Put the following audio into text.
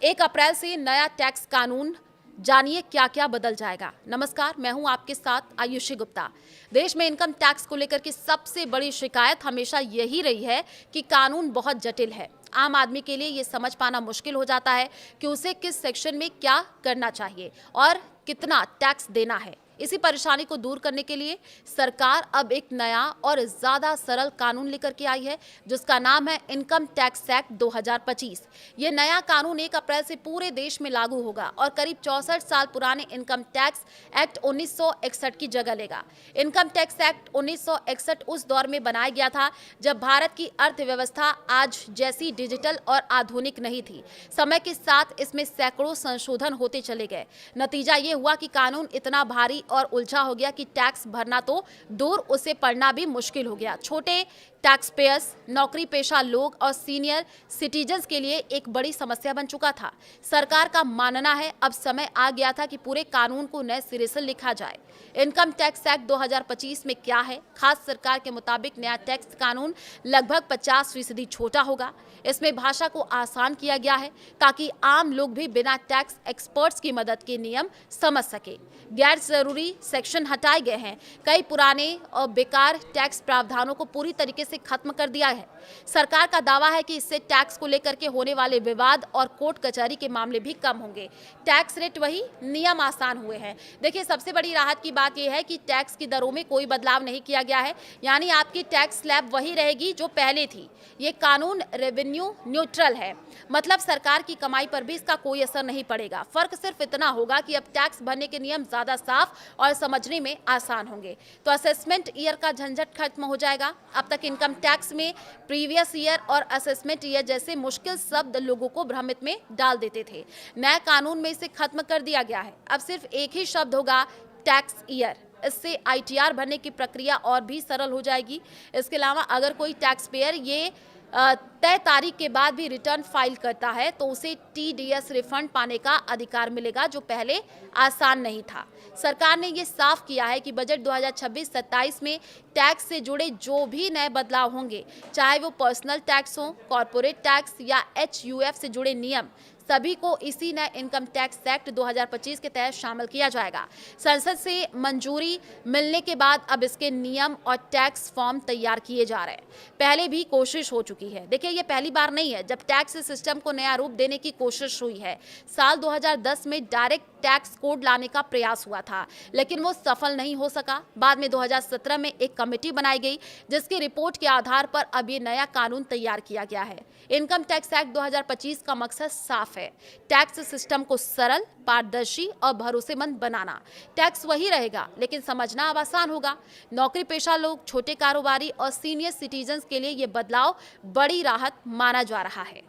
1 अप्रैल से नया टैक्स कानून, जानिए क्या क्या बदल जाएगा। नमस्कार, मैं हूं आपके साथ आयुषी गुप्ता। देश में इनकम टैक्स को लेकर की सबसे बड़ी शिकायत हमेशा यही रही है कि कानून बहुत जटिल है। आम आदमी के लिए ये समझ पाना मुश्किल हो जाता है कि उसे किस सेक्शन में क्या करना चाहिए और कितना टैक्स देना है। इसी परेशानी को दूर करने के लिए सरकार अब एक नया और ज्यादा सरल कानून लेकर के आई है, जिसका नाम है इनकम टैक्स एक्ट 2025। ये नया कानून 1 अप्रैल से पूरे देश में लागू होगा और करीब 64 साल पुराने इनकम टैक्स एक्ट 1961 की जगह लेगा। इनकम टैक्स एक्ट 1961 उस दौर में बनाया गया था जब भारत की अर्थव्यवस्था आज जैसी डिजिटल और आधुनिक नहीं थी। समय के साथ इसमें सैकड़ों संशोधन होते चले गए। नतीजा ये हुआ कि कानून इतना भारी और उलझा हो गया कि टैक्स भरना तो दूर, उसे पढ़ना भी मुश्किल हो गया। छोटे टैक्स पेयर्स, नौकरी पेशा लोग और सीनियर सिटीजन्स के लिए एक बड़ी समस्या बन चुका था। सरकार का मानना है अब समय आ गया था कि पूरे कानून को नए सिरे से लिखा जाए। इनकम टैक्स एक्ट 2025 में क्या है? खास सरकार के मुताबिक नया टैक्स कानून लगभग 50% छोटा होगा। इसमें भाषा को आसान किया गया है ताकि आम लोग भी बिना टैक्स एक्सपर्ट्स की मदद के नियम समझ सके। गैर जरूरी सेक्शन हटाए गए हैं। कई पुराने और बेकार टैक्स प्रावधानों को पूरी तरीके से खत्म कर दिया है। सरकार का दावा है कि इससे टैक्स को लेकर के होने वाले विवाद और कोर्ट कचहरी के मामले भी कम होंगे। टैक्स रेट वही, नियम आसान हुए हैं। देखिए, सबसे बड़ी राहत की बात यह है कि टैक्स की दरों में कोई बदलाव नहीं किया गया है, यानी आपकी टैक्स स्लैब वही रहेगी जो पहले थी। ये कानून रेवेन्यू न्यूट्रल है, मतलब सरकार की कमाई पर भी इसका कोई असर नहीं पड़ेगा। फर्क सिर्फ इतना होगा कि अब टैक्स भरने के नियम ज्यादा साफ और समझने में आसान होंगे। तो असेसमेंट ईयर का झंझट खत्म हो जाएगा। अब तक इनकम टैक्स में प्रीवियस ईयर और असेसमेंट ईयर जैसे मुश्किल शब्द लोगों को भ्रमित में डाल देते थे। नए कानून में इसे खत्म कर दिया गया है। अब सिर्फ एक ही शब्द होगा, टैक्स ईयर। इससे आईटीआर भरने की प्रक्रिया और भी सरल हो जाएगी। इसके अलावा अगर कोई टैक्स पेयर ये तय तारीख के बाद भी रिटर्न फाइल करता है तो उसे टीडीएस रिफंड पाने का अधिकार मिलेगा, जो पहले आसान नहीं था। सरकार ने ये साफ किया है कि बजट 2026-27 में टैक्स से जुड़े जो भी नए बदलाव होंगे, चाहे वो पर्सनल टैक्स हो, कॉर्पोरेट टैक्स या एचयूएफ से जुड़े नियम, सभी को इसी नए इनकम टैक्स एक्ट 2025 के तहत शामिल किया जाएगा। संसद से मंजूरी मिलने के बाद अब इसके नियम और टैक्स फॉर्म तैयार किए जा रहे हैं। पहले भी कोशिश हो चुकी है। देखिए, ये पहली बार नहीं है जब टैक्स सिस्टम को नया रूप देने की कोशिश हुई है। साल 2010 में डायरेक्ट टैक्स कोड लाने का प्रयास हुआ था, लेकिन वो सफल नहीं हो सका। बाद में 2017 में एक कमेटी बनाई गई, जिसकी रिपोर्ट के आधार पर अब ये नया कानून तैयार किया गया है। इनकम टैक्स एक्ट 2025 का मकसद साफ है, टैक्स सिस्टम को सरल, पारदर्शी और भरोसेमंद बनाना। टैक्स वही रहेगा, लेकिन समझना अब आसान होगा। नौकरी पेशा लोग, छोटे कारोबारी और सीनियर सिटीजन्स के लिए ये बदलाव बड़ी राहत माना जा रहा है।